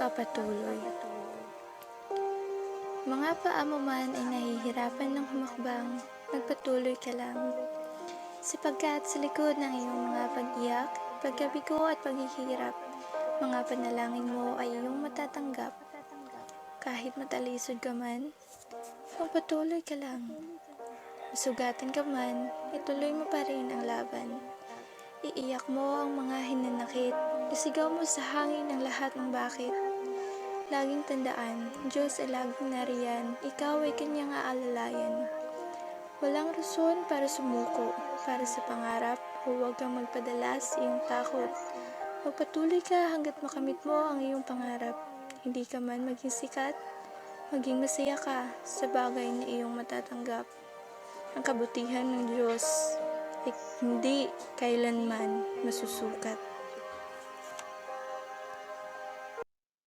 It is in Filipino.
Pagpapatuloy. Mga paa mo man ay nahihirapan ng humakbang, magpatuloy ka lang. Sapagkat sa likod ng iyong mga pag-iyak, pagkabigo at paghihirap, mga panalangin mo ay iyong matatanggap. Kahit matalisod ka man, magpatuloy ka lang. Masugatan ka man, ituloy mo pa rin ang laban. Iiyak mo ang mga hinanakit, isigaw mo sa hangin ang lahat ng bakit. Laging tandaan, Diyos ay laging nariyan, ikaw ay kanyang aalalayan. Walang rason para sumuko, para sa pangarap, o huwag kang magpadala sa iyong takot. Magpatuloy ka hanggat makamit mo ang iyong pangarap. Hindi ka man maging sikat, maging masaya ka sa bagay na iyong matatanggap. Ang kabutihan ng Diyos ay hindi kailanman masusukat.